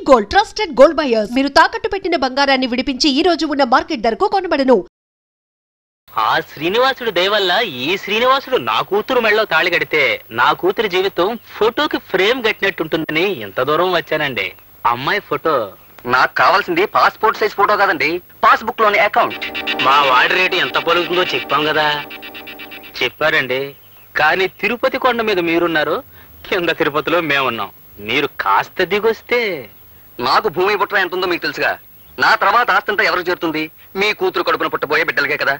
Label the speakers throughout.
Speaker 1: Gold trusted gold buyers. మీరు తాకట్టు పెట్టిన బంగారాన్ని విడిపించి ఈ రోజు ఉన్న మార్కెట్ ధరకు కొనబడను.
Speaker 2: ఆ శ్రీనివాసుడు దయవల్ల ఈ శ్రీనివాసుడు నా కూతురు మెళ్ళలో తాళి కడితే నా కూతురి జీవితం ఫోటోకి ఫ్రేమ్ కట్టినట్టుంటుందని ఎంత దూరం వచ్చానండి. అమ్మాయి ఫోటో
Speaker 3: నాకు కావాల్సింది పాస్పోర్ట్ సైజ్ ఫోటో కాదండి, పాస్బుక్ లోని అకౌంట్.
Speaker 2: మా వాడి రేటు ఎంత పలుకుతుందో చెప్పాం కదా. చెప్పారండి, కానీ తిరుపతి కొండ మీద మీరున్నారు, కింద తిరుపతిలో మేమున్నాం. మీరు కాస్త దిగొస్తే.
Speaker 3: నాకు భూమి పుట్ర ఎంత ఉందో మీకు తెలుసుగా. నా తర్వాత ఆస్తంతా ఎవరికి చేరుతుంది? మీ కూతురు కడుపున పుట్టబోయే బిడ్డలకే కదా.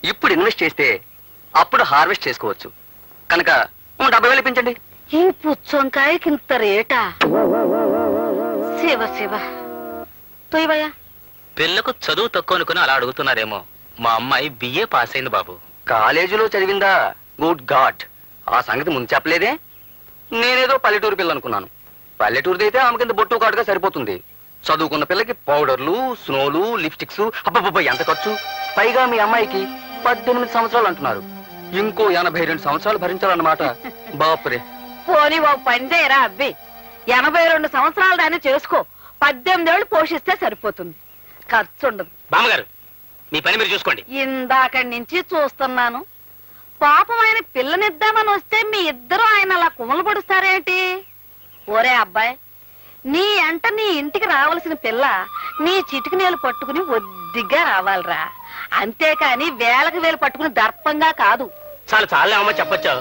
Speaker 3: ఇప్పుడు ఇన్వెస్ట్ చేస్తే అప్పుడు హార్వెస్ట్ చేసుకోవచ్చు. కనుక 70,000 ఇప్పించండి.
Speaker 4: ఈ పుచ్చొంకాయకి ఇంత రేటా? శివ శివ తొయ్యవయ్యా.
Speaker 2: పిల్లకు చదువు తక్కువ అనుకుని అలా అడుగుతున్నారేమో. మా అమ్మాయి బిఏ పాస్ అయింది బాబు.
Speaker 3: కాలేజీలో చదివిందా? గుడ్ గాడ్, ఆ సంగతి ముందు చెప్పలేదే. నేనేదో పల్లెటూరు పిల్ల అనుకున్నాను. పల్లెటూరుది అయితే ఆమె కింద బొట్టు కాటుగా సరిపోతుంది. చదువుకున్న పిల్లకి పౌడర్లు, స్నోలు, లిప్స్టిక్స్, అబ్బబ్బబ్బ ఎంత ఖర్చు. పైగా మీ అమ్మాయికి 18 సంవత్సరాలు అంటున్నారు. ఇంకో 82 సంవత్సరాలు భరించాలన్నమాట. బాపురే.
Speaker 4: పోనీ ఓ పని చేయరా అబ్బి, 82 సంవత్సరాలు దాన్ని చేసుకో. 18 ఏళ్ళు పోషిస్తే సరిపోతుంది, ఖర్చు ఉండదు.
Speaker 2: బామ్మగారు, మీ పని మీరు చూసుకోండి.
Speaker 4: ఇందాకడి నుంచి చూస్తున్నాను. పాపం ఆయన పిల్లనిద్దామని వస్తే మీ ఇద్దరు ఆయన అలా కుమలు పడుస్తారేంటి? ఓరే అబ్బాయి, నీ అంట నీ ఇంటికి రావాల్సిన పిల్ల నీ చిటికి నేలు పట్టుకుని ఒద్దిగ్గా రావాలిరా, అంతేకాని వేలకు వేలు పట్టుకుని దర్పంగా కాదు.
Speaker 2: చాలు చాలే అమ్మ చెప్పొచ్చు.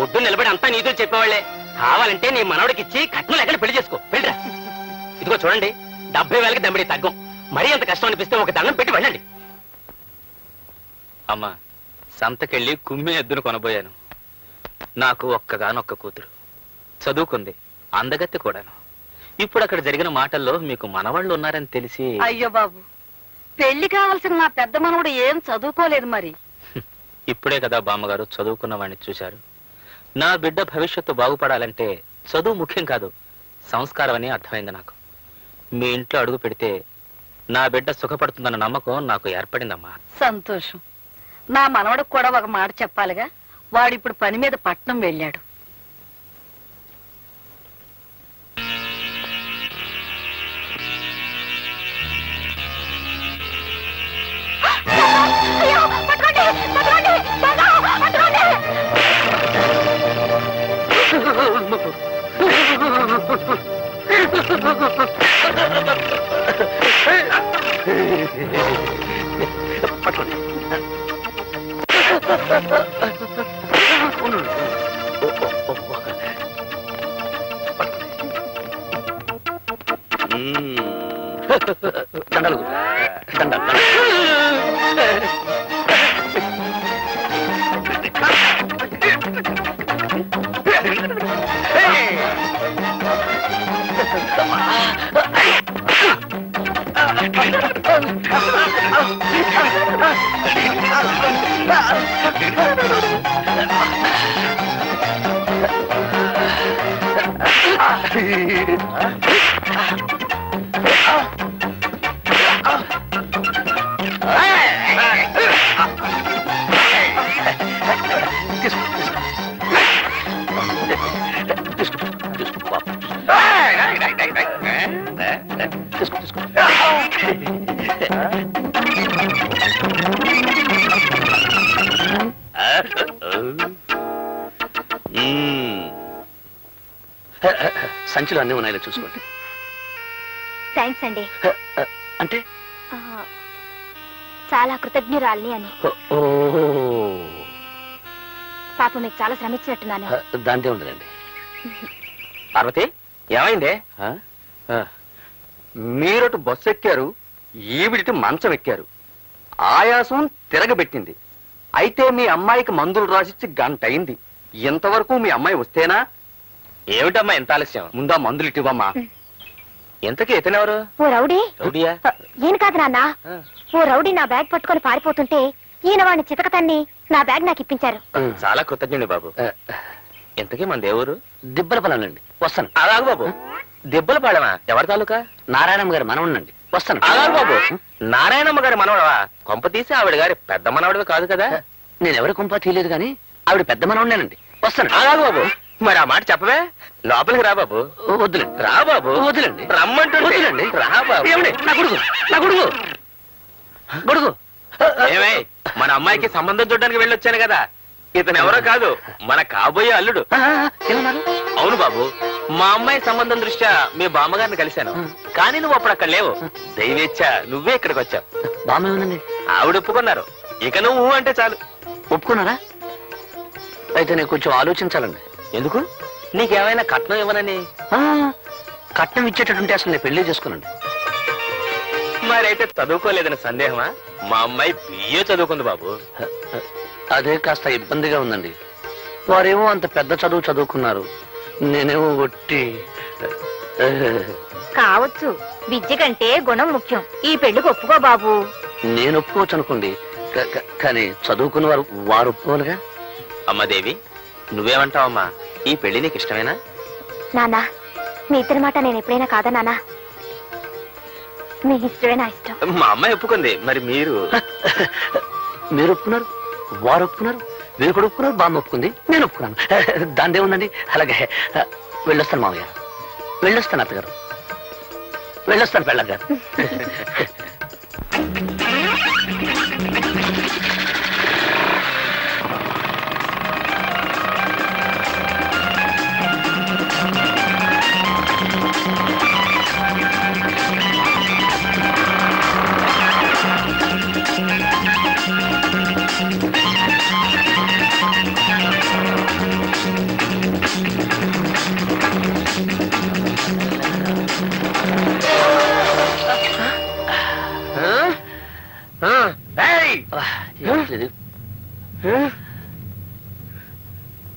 Speaker 2: ఒడ్డు నిలబడి అంతా నీతో చెప్పేవాళ్లే. కావాలంటే నీ మనవడికి ఇచ్చి కట్నం ఎక్కడ పెళ్లి చేసుకో. వెళ్ళరా. ఇదిగో చూడండి, 70,000కి దమ్మిడి తగ్గం. మరీ అంత కష్టం అనిపిస్తే ఒక దండం పెట్టి వెళ్ళండి. అమ్మా, సంతకెళ్ళి కుమ్మి ఎద్దును కొనబోయాను. నాకు ఒక్కగానొక్క కూతురు, చదువుకుంది, అందగత్తె కూడాను. ఇప్పుడు అక్కడ జరిగిన మాటల్లో మీకు మనవాళ్ళు ఉన్నారని తెలిసి.
Speaker 4: అయ్యో బాబు, పెళ్లి కావాల్సిన నా పెద్ద మనవడు ఏం చదువుకోలేదు మరి.
Speaker 2: ఇప్పుడే కదా బామ్మగారు చదువుకున్న వాడిని చూశారు. నా బిడ్డ భవిష్యత్తు బాగుపడాలంటే చదువు ముఖ్యం కాదు, సంస్కారం అని అర్థమైంది నాకు. మీ ఇంట్లో అడుగు పెడితే నా బిడ్డ సుఖపడుతుందన్న నమ్మకం నాకు ఏర్పడిందమ్మా.
Speaker 4: సంతోషం. నా మనవడికి కూడా ఒక మాట చెప్పాలిగా. వాడిప్పుడు పని మీద పట్నం వెళ్ళాడు.
Speaker 3: సంచులు అన్నీ ఉన్నాయో చూసుకోండి.
Speaker 5: థ్యాంక్స్ అండి.
Speaker 3: అంటే
Speaker 5: చాలా కృతజ్ఞురాల్ని అని. పాప మీకు చాలా శ్రమించినట్టున్నాను.
Speaker 3: దాంతే ఉందండి.
Speaker 2: పార్వతి, ఏమైందే?
Speaker 3: మీరటు బస్సు ఎక్కారు, ఈవిడిటి మంచం ఎక్కారు. ఆయాసం తిరగబెట్టింది. అయితే మీ అమ్మాయికి మందులు రాసిచ్చి గంట అయింది. ఇంతవరకు మీ అమ్మాయి వస్తేనా?
Speaker 2: ఏమిటమ్మా ఎంత ఆలస్యం?
Speaker 3: ముందా మందులు ఇటివమ్మా.
Speaker 2: ఎంతకీ ఇతనెవరు?
Speaker 5: ఓ రౌడీ.
Speaker 2: రౌడీయా?
Speaker 5: ఈయన కాదు నాన్న. ఓ రౌడీ నా బ్యాగ్ పట్టుకొని పారిపోతుంటే ఈయన వాడిని చితకతన్ని నా బ్యాగ్ నాకు ఇప్పించారు.
Speaker 2: చాలా కృతజ్ఞుడి బాబు. ఎంతకీ మన దేవురు?
Speaker 3: దిబ్బలపల్లండి. వస్తాను.
Speaker 2: అలాగు బాబు. దిబ్బలపాళెమా? ఎవరి తాలూకా?
Speaker 3: నారాయణమ్మ గారి మనవనండి. వస్తాను.
Speaker 2: అలాగు బాబు. నారాయణమ్మ గారి మనవడవా? కొంప తీసి ఆవిడ గారి పెద్ద మనవడివి కాదు కదా?
Speaker 3: నేను ఎవరి కొంప తీయలేదు గాని ఆవిడ పెద్ద మనవనేనండి. వస్తాను.
Speaker 2: అలాగు బాబు. మరి ఆ మాట చెప్పవే. లోపలికి రా బాబు.
Speaker 3: వద్దులేండి.
Speaker 2: రా బాబు.
Speaker 3: వద్దులేండి.
Speaker 2: రమ్మంటుండి. రా బాబు.
Speaker 3: ఏమండి? నా గొడుగు
Speaker 2: ఏమై, మన అమ్మాయికి సంబంధం చూడడానికి వెళ్ళొచ్చాను కదా. ఇతను ఎవరో కాదు, మన కాబోయే అల్లుడు.
Speaker 3: ఏమన్నారు?
Speaker 2: అవును బాబు, మా అమ్మాయి సంబంధం దృష్ట్యా మీ బామ్మగారిని కలిశాను. కానీ నువ్వు అప్పుడు అక్కడ లేవు. దైవేచ్ఛ నువ్వే ఇక్కడికి వచ్చావు.
Speaker 3: బామ్మ ఏముందండి?
Speaker 2: ఆవిడ ఒప్పుకున్నారు. ఇక నువ్వు అంటే చాలు.
Speaker 3: ఒప్పుకున్నారా? అయితే నేను కొంచెం ఆలోచించాలండి.
Speaker 2: ఎందుకు? నీకేమైనా కట్నం ఇవ్వనని?
Speaker 3: కట్నం ఇచ్చేటట్టుంటే అసలు నేను పెళ్లి చేసుకున్నాండి.
Speaker 2: మరైతే చదువుకోలేదని సందేహమా? మా అమ్మాయి బిఏ చదువుకుంది బాబు.
Speaker 3: అదే కాస్త ఇబ్బందిగా ఉందండి. వారేమో అంత పెద్ద చదువు చదువుకున్నారు, నేనేమో ఒట్టి.
Speaker 5: కావచ్చు, విద్య కంటే గుణం ముఖ్యం. ఈ పెళ్లికి ఒప్పుకో బాబు.
Speaker 3: నేను ఒప్పుకోవచ్చు అనుకోండి, కానీ చదువుకున్న వారు ఒప్పుకోవాలిగా.
Speaker 2: అమ్మదేవి, నువ్వేమంటావమ్మా? ఈ పెళ్లి నీకు ఇష్టమేనా?
Speaker 5: నానా, మీ ఇద్దరి మాట నేను ఎప్పుడైనా కాదా నానా? మీ ఇష్టమే నా ఇష్టం.
Speaker 2: మా అమ్మాయి ఒప్పుకుంది, మరి మీరు?
Speaker 3: మీరు ఒప్పుకున్నారు, వారు ఒప్పుకున్నారు, మీరు కూడా ఒప్పుకున్నారు, బామ్మ ఒప్పుకుంది, నేను ఒప్పుకున్నాను. దాందే ఉందండి. అలాగే వెళ్ళొస్తాను మామయ్య, వెళ్ళొస్తాను అత్తగారు, వెళ్ళొస్తాను పెళ్ళగారు.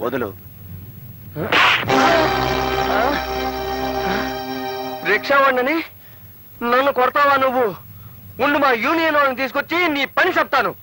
Speaker 6: వదులు. రిక్షా వాడిని నన్ను కొడతావా నువ్వు? ఉండు, మా యూనియన్ వాళ్ళని తీసుకొచ్చి నీ పని చెప్తాను.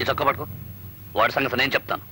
Speaker 3: ఈ చొక్క పట్టుకో, వాడి సంగతి నేను చెప్తాను.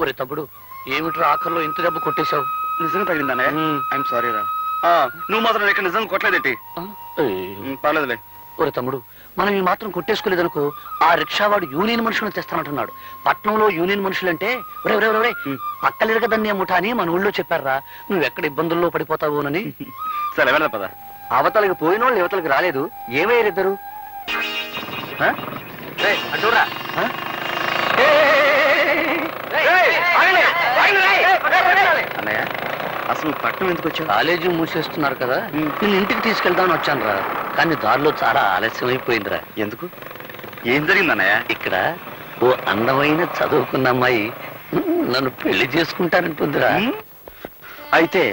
Speaker 3: ఒరే తమ్ముడు, ఏమిట్రా ఆఖరిలో ఇంత దెబ్బ కొట్టేశావు?
Speaker 6: నిజంగా తగిలిందానే? ఐఎమ్ సారీ రా. నువ్వు మాత్రం ఇక్కడ నిజంగా కొట్టలేదేంటి? పర్లేదులే.
Speaker 3: ఒరే తమ్ముడు, మనం ఈ మాత్రం కొట్టేసుకోలేదనుకో, ఆ రిక్షావాడు యూనియన్ మనుషులను తెస్తానంటున్నాడు. పట్నంలో యూనియన్ మనుషులంటే ఒరే పక్కలేరు దాన్ని ముఠా అని మన ఊళ్ళో చెప్పారా. నువ్వెక్కడ ఇబ్బందుల్లో పడిపోతావోనని.
Speaker 6: సరే వెళ్దా పద.
Speaker 3: అవతలకి పోయిన వాళ్ళు యువతలకి రాలేదు, ఏమయ్యారు ఇద్దరు?
Speaker 2: అటురా.
Speaker 6: అన్నయ్య, అసలు పట్నం ఎందుకు వచ్చావు?
Speaker 3: కాలేజీ మూసేస్తున్నారు కదా, నేను ఇంటికి తీసుకెళ్దామని వచ్చాను రా. కానీ దారిలో చాలా ఆలస్యం అయిపోయిందిరా.
Speaker 6: ఎందుకు? ఏం జరిగింది అన్నయ్య?
Speaker 3: ఇక్కడ ఓ అందమైన చదువుకున్న అమ్మాయి నన్ను పెళ్లి చేసుకుంటానంటుందిరా.
Speaker 6: అయితే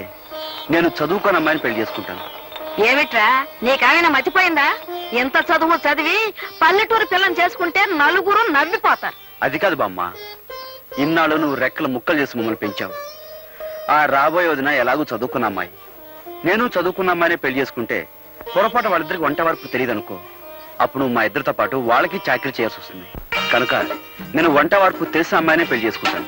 Speaker 6: నేను చదువుకున్న అమ్మాయిని పెళ్లి చేసుకుంటాను.
Speaker 4: ఏమిట్రా, నీకేమైనా మర్చిపోయిందా? ఎంత చదువు చదివి పల్లెటూరు పిల్లని చేసుకుంటే నలుగురు నవ్విపోతారు.
Speaker 6: అది కాదు బామ్మ, ఇన్నాళ్ళు నువ్వు రెక్కలు ముక్కలు చేసి మమ్మల్ని పెంచావు. ఆ రాబోయే వదిన ఎలాగూ చదువుకున్న అమ్మాయి, నేను చదువుకున్న అమ్మాయిని పెళ్లి చేసుకుంటే పొరపాటు వాళ్ళిద్దరికి వంట వరకు తెలియదు అనుకో. అప్పుడు మా ఇద్దరితో పాటు వాళ్ళకి చాకరీ చేయాల్సి వస్తుంది. కనుక నేను వంట వరకు తెలిసిన అమ్మాయినే పెళ్లి చేసుకుంటాను.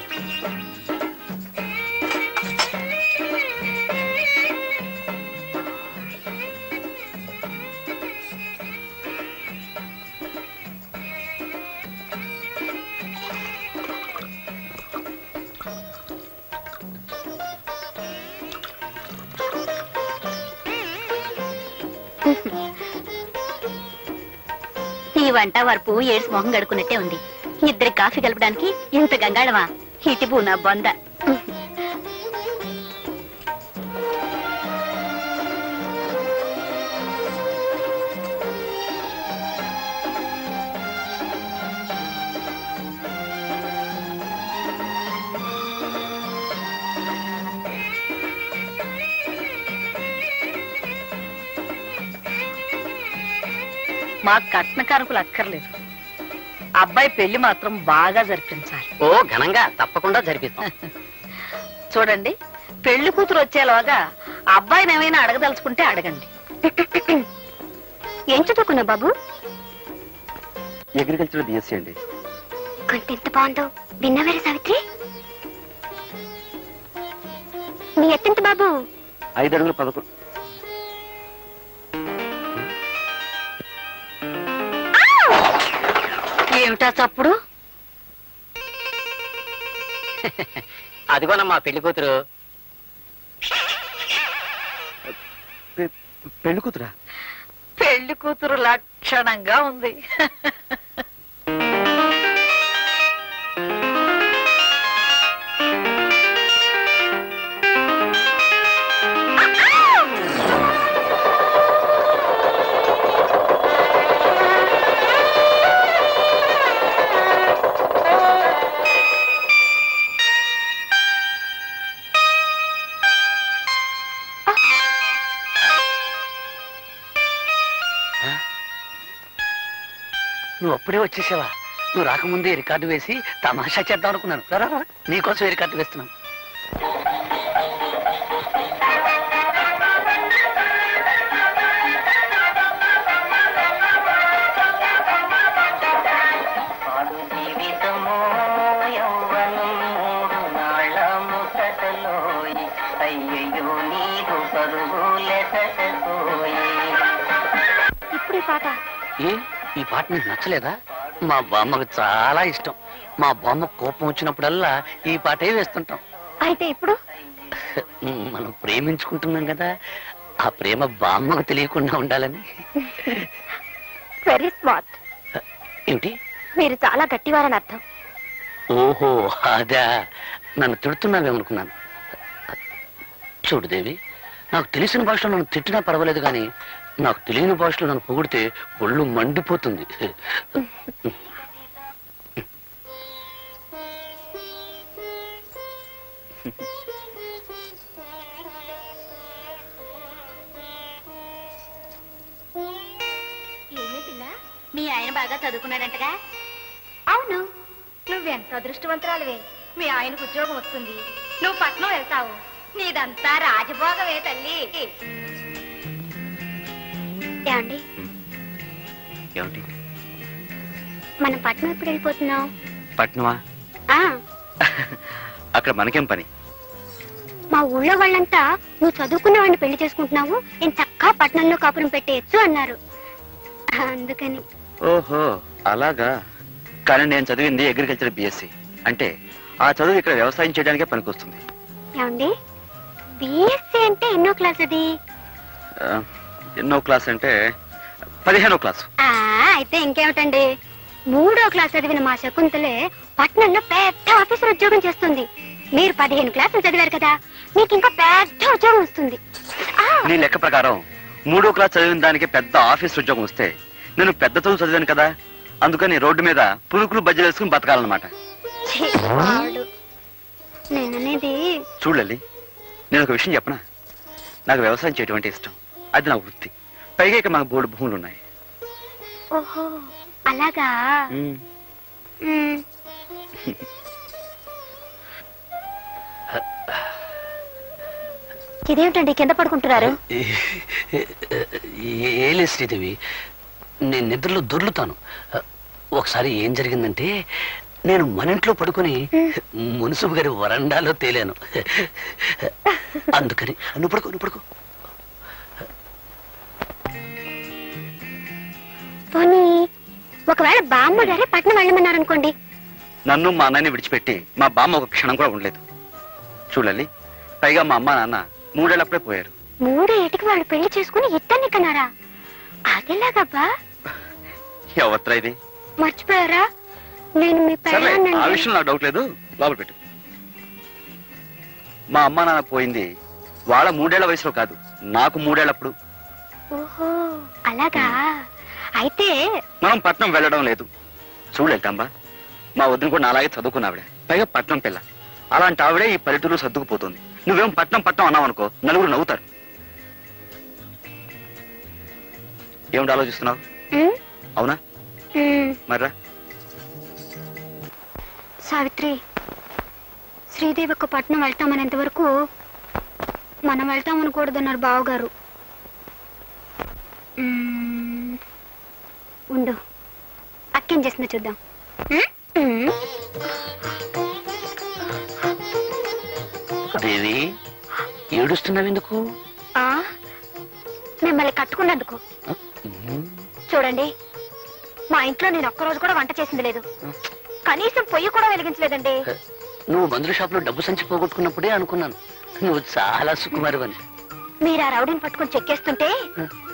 Speaker 4: ఈ వంట వరపు ఏడ్స్ మొహం గడుకున్నట్టే ఉంది. ఇద్దరి కాఫీ కలపడానికి ఇంత గంగాళమా? ఇటుపు నా బొంద. మా కట్న కారకులు అక్కర్లేదు, అబ్బాయి పెళ్లి మాత్రం బాగా జరిపించాలి.
Speaker 3: ఓ ఘనంగా తప్పకుండా జరిపిస్తాం.
Speaker 4: చూడండి, పెళ్లి కూతురు వచ్చేలాగా అబ్బాయిని ఏమైనా అడగదలుచుకుంటే అడగండి.
Speaker 5: ఏం చదువుకున్నా బాబు?
Speaker 6: అగ్రికల్చర్ బిఎస్సీ అండి.
Speaker 5: కొంత ఎంత బాగుందో విన్నవేరే సావిత్రి. మీ ఎత్తెంత బాబు?
Speaker 6: 5 అడుగులు 11.
Speaker 4: ఏమిటా చప్పుడు?
Speaker 3: అదిగోనమ్మా పెళ్లి కూతురు.
Speaker 6: పెళ్లి కూతురా?
Speaker 4: పెళ్లి కూతురు లక్షణంగా ఉంది.
Speaker 3: నువ్వు అప్పుడే వచ్చేసావా? నువ్వు రాకముందే రికార్డు వేసి తమాషా చేద్దాం అనుకున్నాను. రా, నీకోసం రికార్డు వేస్తున్నాను.
Speaker 5: ఇప్పుడు పాట
Speaker 3: ఈ పాట నీకు నచ్చలేదా? మా బామ్మకు చాలా ఇష్టం. మా బామ్మ కోపం వచ్చినప్పుడల్లా ఈ పాటే వేస్తుంటాం.
Speaker 5: అయితే ఇప్పుడు
Speaker 3: మనం ప్రేమించుకుంటున్నాం కదా, ఆ ప్రేమ బామ్మకు తెలియకుండా ఉండాలని.
Speaker 5: Very smart.
Speaker 3: ఏమిటి?
Speaker 5: మీరు చాలా గట్టివారని అర్థం.
Speaker 3: ఓహో అదా, నన్ను తిడుతున్నావేమనుకున్నాను. చూడు దేవి, నాకు తెలిసిన భాషలో నన్ను తిట్టినా పర్వాలేదు, కానీ నాకు తెలియని భాషలో నన్ను పొగిడితే ఒళ్ళు మండిపోతుంది.
Speaker 4: మీ ఆయన బాగా చదువుకున్నాడంటగా?
Speaker 5: అవును, నువ్వెంత అదృష్టవంతురాలువే. మీ ఆయనకు ఉద్యోగం వస్తుంది, నువ్వు పట్నం వెళ్తావు. నీదంతా రాజభోగమే తల్లి. ఏమండి,
Speaker 6: ఏమిటి?
Speaker 5: మనం పట్నం ఎప్పుడు వెళ్ళిపోతున్నాం?
Speaker 6: పట్నమా? అక్కడ మనకేం పని?
Speaker 5: మా ఊళ్ళో వాళ్ళంతా నువ్వు చదువుకున్న వాడిని పెళ్లి చేసుకుంటున్నావు, నేను చక్కగా పట్నంలో కాపురం పెట్టేయచ్చు అన్నారు. అందుకని.
Speaker 6: ఓహో అలాగా. కానీ నేను చదివింది అగ్రికల్చర్ బిఎస్సీ. అంటే ఆ చదువు ఇక్కడ వ్యవసాయం చేయడానికే పనికొస్తుంది.
Speaker 5: ఏమండి, బిఎస్సీ అంటే ఎన్నో క్లాస్ అది?
Speaker 6: ఎన్నో క్లాస్ అంటే 15వ క్లాసు.
Speaker 5: అయితే ఇంకేమిటండి, 3వ క్లాస్ చదివిన మా శకుంతలే పట్నంలో పెద్ద ఆఫీసర్ ఉద్యోగం చేస్తుంది. మీరు 15 క్లాసులు చదివారు కదా, మీకు ఇంకా పెద్ద ఉద్యోగం వస్తుంది.
Speaker 6: నీ లెక్క ప్రకారం 3వ క్లాస్ చదివిన దానికి పెద్ద ఆఫీస్ ఉద్యోగం వస్తే నేను పెద్ద చదువు చదివాను కదా, అందుకని రోడ్డు మీద పురుకులు బజ్జలు వేసుకుని బతకాలన్నమాట.
Speaker 5: నేననేది
Speaker 6: చూడలి, నేను ఒక విషయం చెప్పనా? నాకు వ్యవసాయం చేయడం అంటే ఇష్టం, అది నా వృత్తి. పైగా ఇక మాకు బోర్డు భూములు ఉన్నాయి.
Speaker 5: ఓహో అలాగా. ఇదేమిటండి కింద పడుకుంటున్నారు?
Speaker 3: ఏలే శ్రీదేవి, నేను నిద్రలో దొర్లుతాను. ఒకసారి ఏం జరిగిందంటే, నేను మన ఇంట్లో పడుకుని మున్సిపు గారి వరండాలో తేలాను. అందుకని నువ్వు పడుకో.
Speaker 5: పోనీ ఒకవేళ బామ్మ గారే పట్నం వెళ్ళమన్నారనుకోండి.
Speaker 6: నన్ను మా అన్నని విడిచిపెట్టి మా బామ్మ ఒక క్షణం కూడా ఉండలేదు. చూడాలి, పైగా మా అమ్మ నాన్న 3 ఏళ్ళప్పుడే పోయారు.
Speaker 5: 3 ఏటికి వాళ్ళు పెళ్లి చేసుకుని ఇద్దరిని కన్నారా? అదెలాగబ్బా?
Speaker 6: ఎవత్రా ఇది?
Speaker 5: మర్చిపోయారా? నేను మీ
Speaker 6: సరే, ఆ
Speaker 5: పెళ్ళాన్నండి.
Speaker 6: విషయం నాకు డౌట్ లేదు, లోపల పెట్టు. మా అమ్మ నాన్న పోయింది వాళ్ళ 3 ఏళ్ల వయసులో కాదు, నాకు 3 ఏళ్ళప్పుడు.
Speaker 5: ఓహో అలాగా? అయితే
Speaker 6: మనం పట్నం వెళ్ళడం లేదు. చూడలేటమ్మా, మా వదిన కూడా నాలాగే చదువుకున్న ఆవిడ, పైగా పట్నం పిల్ల. అలాంటి ఆవిడే ఈ పల్లెటూరులో సర్దుకుపోతుంది. నువ్వేం పట్నం పట్నం అన్నావు అనుకో, నలుగురు నవ్వుతారు. ఏమిటి ఆలోచిస్తున్నావు?
Speaker 5: ఉమ్,
Speaker 6: అవునా?
Speaker 5: ఉమ్.
Speaker 6: మర్రా.
Speaker 5: సావిత్రి, శ్రీదేవి పట్నం వెళ్తామనేంత వరకు మనం వెళ్తామనకూడదన్నారు బావగారు. ఉండు, అక్కేం చేస్తుందో చూద్దాం.
Speaker 3: దేవి, ఏడుస్తున్నావు ఎందుకు?
Speaker 5: ఆ, మిమ్మల్ని కట్టుకున్నందుకు. చూడండి, మా ఇంట్లో నేను ఒక్కరోజు కూడా వంట చేసింది లేదు, కనీసం పొయ్యి కూడా వెలిగించలేదండి.
Speaker 3: నువ్వు మందుల షాప్ లో డబ్బు సంచి పోగొట్టుకున్నప్పుడే అనుకున్నాను నువ్వు చాలా సుకుమారువని.
Speaker 5: మీరు ఆ రౌడీని పట్టుకుని చెక్కేస్తుంటే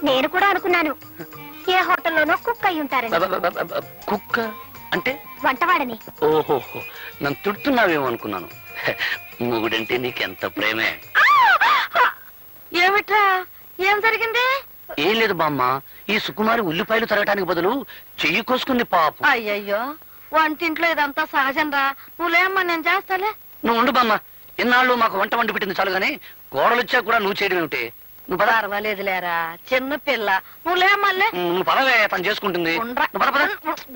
Speaker 5: నేను కూడా అనుకున్నాను ఏ హోటల్లోనో కుక్ అయి ఉంటారని.
Speaker 3: కుక్క అంటే?
Speaker 5: వంటవాడని.
Speaker 3: ఓహోహో, నన్ను తిడుతున్నావేమో అనుకున్నాను. మొగుడంటే నీకెంత ప్రేమే.
Speaker 4: ఏమిట్రా, ఏం జరిగింది?
Speaker 3: ఏం లేదు బామ్మ, ఈ సుకుమారి ఉల్లిపాయలు తరగటానికి బదులు చెయ్యి కోసుకుంది పాపం.
Speaker 4: అయ్యయ్యో, వంటింట్లో ఇదంతా సహజం రా. నువ్వులేమ్మా, నేను చేస్తాలే.
Speaker 3: నువ్వు ఉండు బామ్మ, ఇన్నాళ్ళు మాకు వంట వండి పెట్టింది చాలు గానీ కోడలు వచ్చా కూడా నువ్వు చేయడం ఏమిటి? నువ్వు పద.
Speaker 4: పర్వాలేదులేరా, చిన్న పిల్ల. నువ్వులేమ్మల్లే.
Speaker 3: నువ్వు పదవే, తను చేసుకుంటుంది. నువ్వు పద, పద.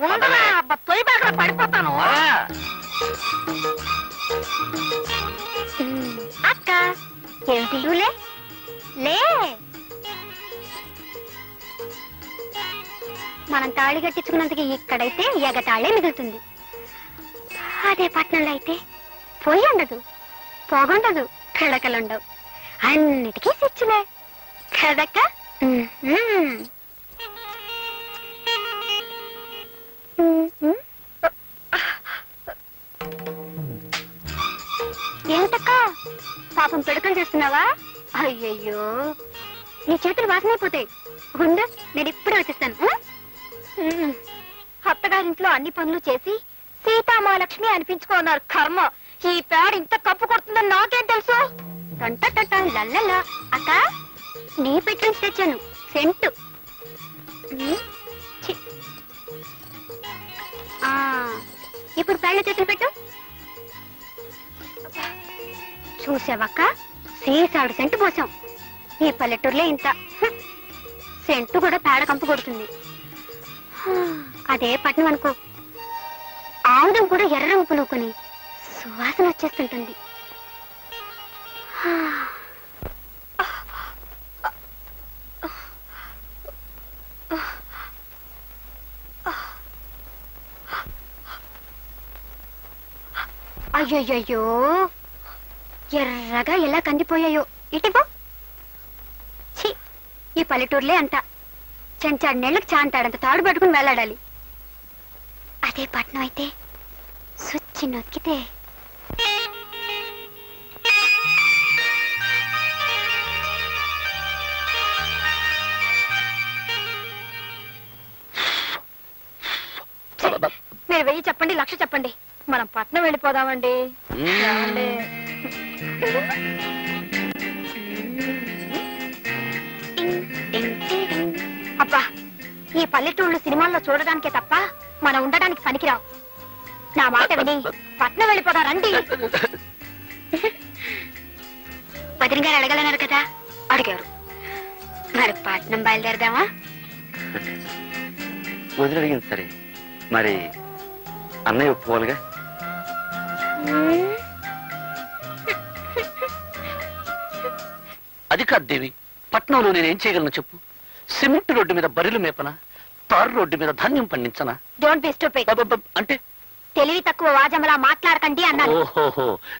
Speaker 4: ఉండరా, తొయ్యి బాగా పడిపోతాను.
Speaker 3: పద.
Speaker 5: అక్క ఏమిటి? నువ్వులే లే. మనం తాళి కట్టించుకున్నందుకు ఇక్కడైతే ఎగతాళే మిగులుతుంది. అదే పట్నంలో అయితే పొయ్యి ఉండదు, పొగుండదు, పిడకలుండవు, అన్నిటికీ స్విచ్లే కదక్క. ఏమిటక్క పాపం పిడకలు చేస్తున్నావా? అయ్యయ్యో, నీ చేతులు వాసనైపోతాయి. ఉండు, నేను ఇప్పుడే వచ్చేస్తాను. అత్తగారింట్లో అన్ని పనులు చేసి సీతామహాలక్ష్మి అనిపించుకున్నారు. కర్మ, ఈ పేడ ఇంత కప్పు కొడుతుందని నాకేం తెలుసు? టంట లల్లలా. అక్క, నీ పెట్టి నుంచి తెచ్చాను సెంటు. ఛీ. ఇప్పుడు పేడ చేతులు పెట్టు. చూసావక్క, సీసాడు సెంటు పోసాం. ఈ పల్లెటూరులో ఇంత సెంటు కూడా పేడ కంపు కొడుతుంది. అదే పట్నం అనుకో, ఆముదం కూడా ఎర్ర రంగు పులుకొని సువాసన వచ్చేస్తుంటుంది. అయ్యయ్యో, ఎర్రగా ఎలా కందిపోయాయో. ఇటిపో. ఛీ, ఈ పల్లెటూరులే అంత చెంచాడు నెళ్ళకి చాంతాడంత తాడు పట్టుకుని వెళ్ళాడాలి. అదే పట్నం అయితే సుచ్చి నొక్కితే మీరు 1000 చెప్పండి, 1,00,000 చెప్పండి, మనం పట్నం వెళ్ళిపోదామండి. ఏమండి? అబ్బా, ఈ పల్లెటూళ్ళు సినిమాల్లో చూడడానికే తప్ప మనం ఉండడానికి పనికిరావు. నా మాట విని పట్నం వెళ్ళిపోదా రండి. వదిన గారు అడగలన్నారు కదా, అడిగారు. మరి పట్నం బయలుదేరదామా?
Speaker 6: వదిలి అడిగింది సరే, మరి అన్నయ్య ఒప్పుకోవాలిగా.
Speaker 3: అది కాదు దేవి, పట్నంలో నేనేం చేయగలను చెప్పు? సిమెంట్ రోడ్డు మీద బరిలు మేపనా, తారు రోడ్డు మీద ధాన్యం పండించనా?
Speaker 5: Don't be stupid.
Speaker 3: అంటే
Speaker 5: తెలివి తక్కువ వాజమలా మాట్లాడకండి అన్నాను.
Speaker 3: ఓహోహో,